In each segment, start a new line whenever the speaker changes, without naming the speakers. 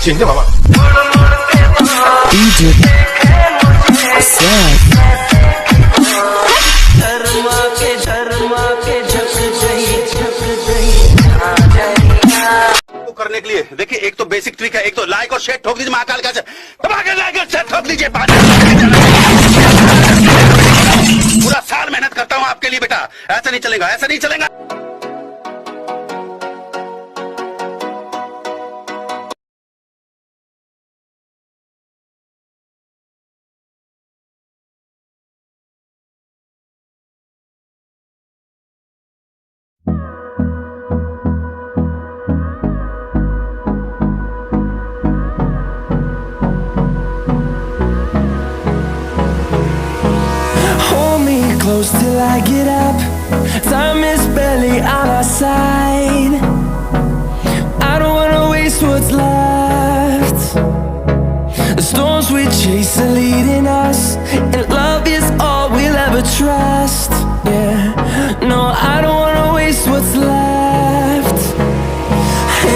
चिंते बाबा करने के लिए देखिए, एक तो बेसिक ट्रिक है, एक तो लाइक और शेयर ठोक दीजिए महाकाल का, लाइक और शेयर ठोक दीजिए। पूरा साल मेहनत करता हूँ आपके लिए बेटा, ऐसा नहीं चलेगा, ऐसा नहीं चलेगा।
Close till I get up. Time is barely on our side. I don't wanna waste what's left. The storms we chase are leading us, and love is all we'll ever trust. Yeah, no, I don't wanna waste what's left.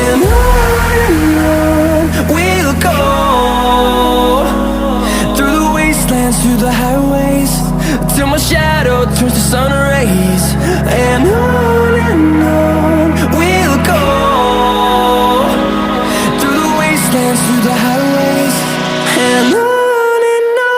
And on we'll go, through the wastelands, through the highways, till my shadow turns to sun rays. And on we'll go, through the wastelands, through the highways. And on we'll go.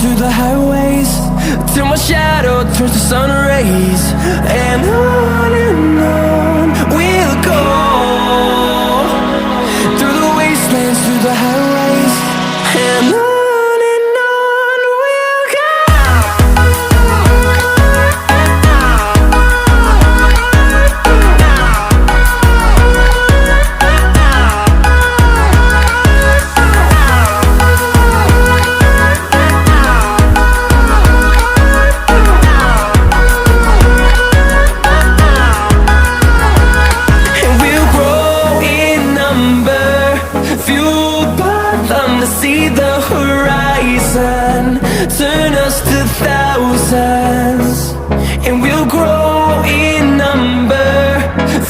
Through the highways, till my shadow turns to sun rays. And on we'll go, through the wastelands, through the highways. And on we'll go. See the horizon, turn us to thousands, and we'll grow in number,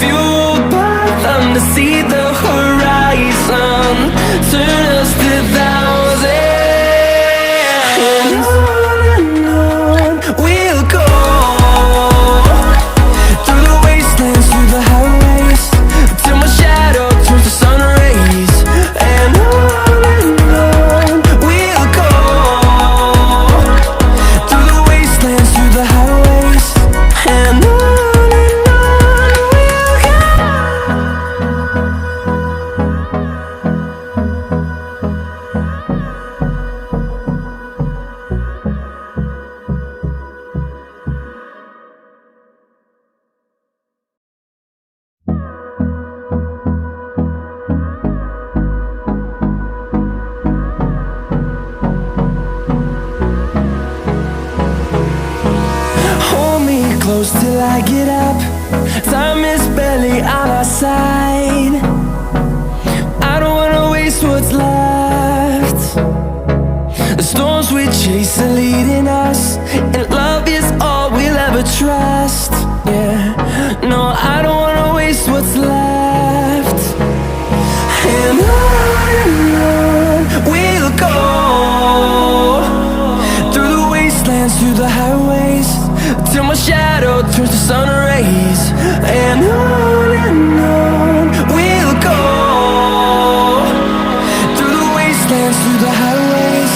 fueled by them to see the horizon, turn us to thousands. And on we'll go, through the wastelands, through the highways, till my shadow turns to sun rays. And close till I get up. Time is barely on our side. I don't wanna waste what's left. The storms we chase are leading us, and love is all we'll ever trust. Yeah, no, I don't wanna waste what's left. And on we'll go, through the wastelands, through the highways, till my shadow turns to sun rays. And on we'll go, through the wastelands, through the highways.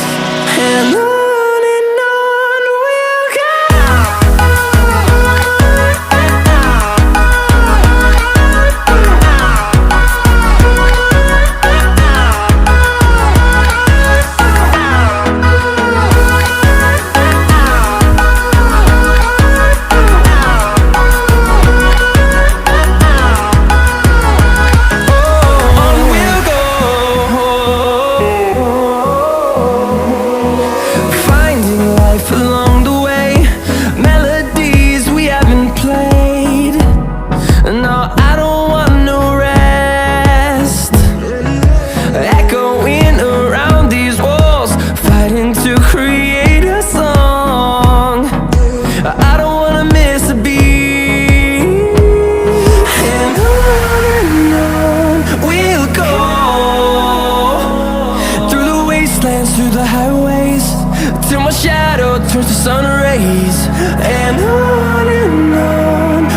turns to sun rays, and on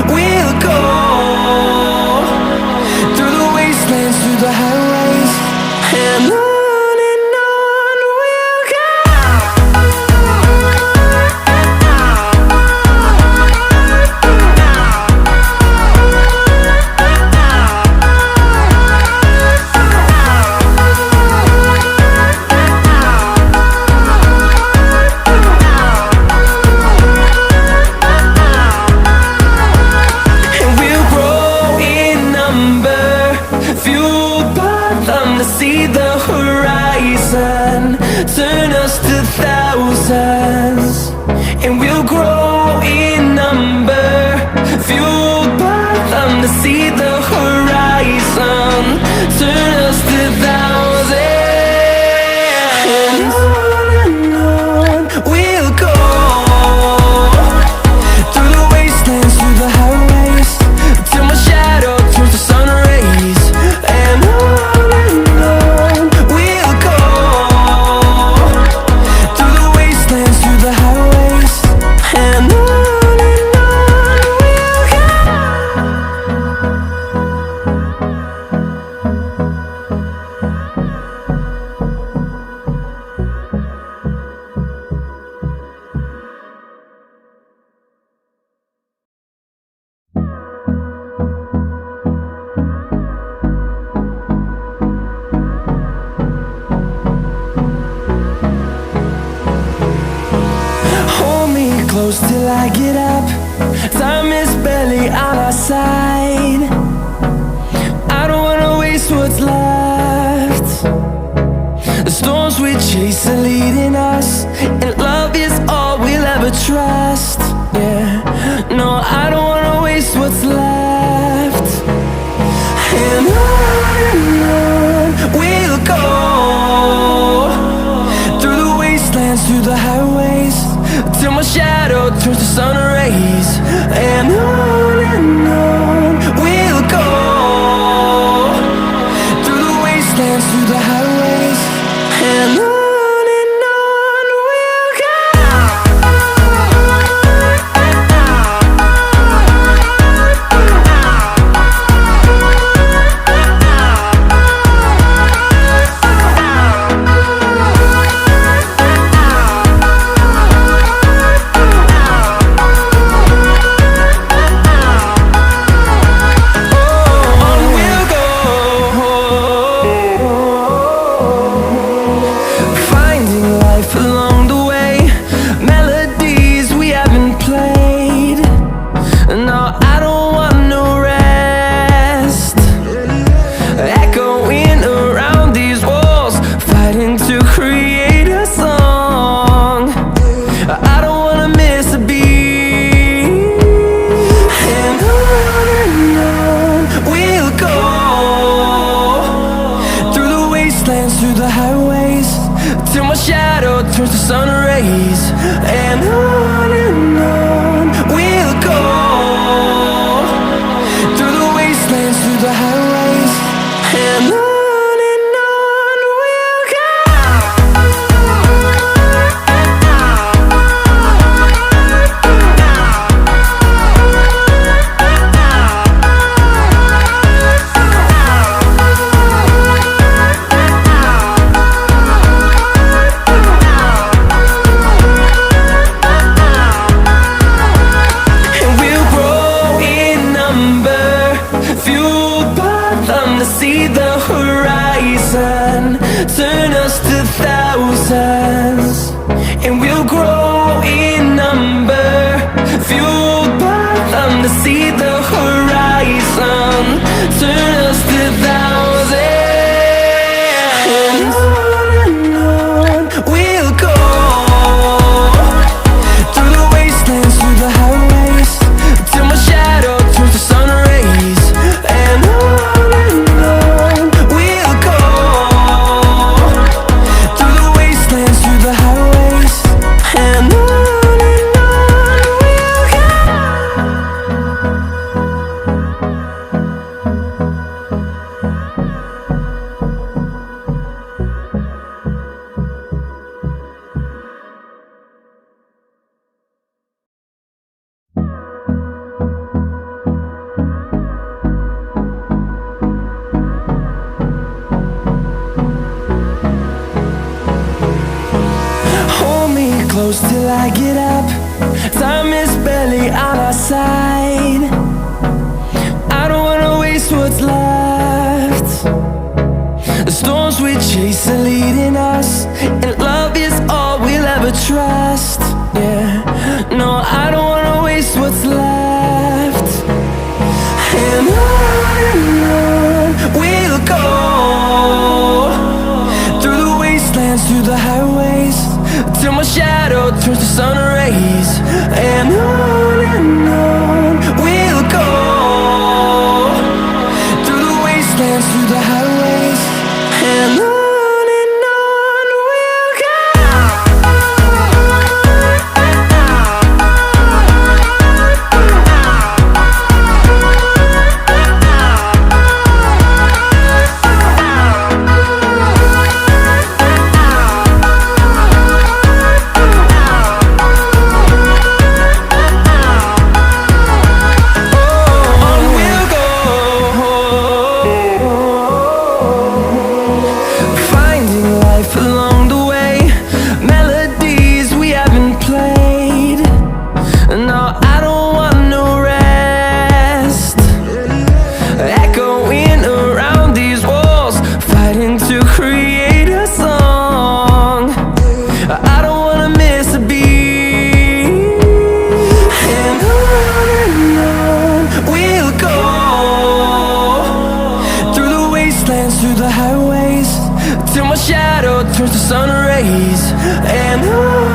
we'll go, through the wastelands, through the highways, and on we'll go. See the horizon, turn us to thousands, and we'll grow in number, fueled by them to see the horizon, turn us to thousands, and on we'll go, through the wastelands, through the highways, till my shadow turns to sun rays, and on close till I get up. Time is barely on our side. I don't wanna waste what's left. The storms we chase are leading us, and love is all we'll ever trust. Yeah, no, I don't wanna waste what's left. And on we'll go, through the wastelands, through the highways, till my shadow turns to sun rays, and on we'll go, through the wastelands, through the highways, and on we'll go. Through the highways, till my shadow turns to sun rays, and on we'll go, through the wastelands, through the highways, and on we'll go. I get up. Time is barely on our side. I don't wanna waste what's left. The storms we chase are leading us, and love is all we'll ever trust. Yeah, no, I don't wanna waste what's left. And on we'll go, through the wastelands, through the highways, till my shadow turns to sun rays. And on we'll go, through the wastelands, through the highways, and on we'll go. Through the highways, till my shadow turns to sun rays. And on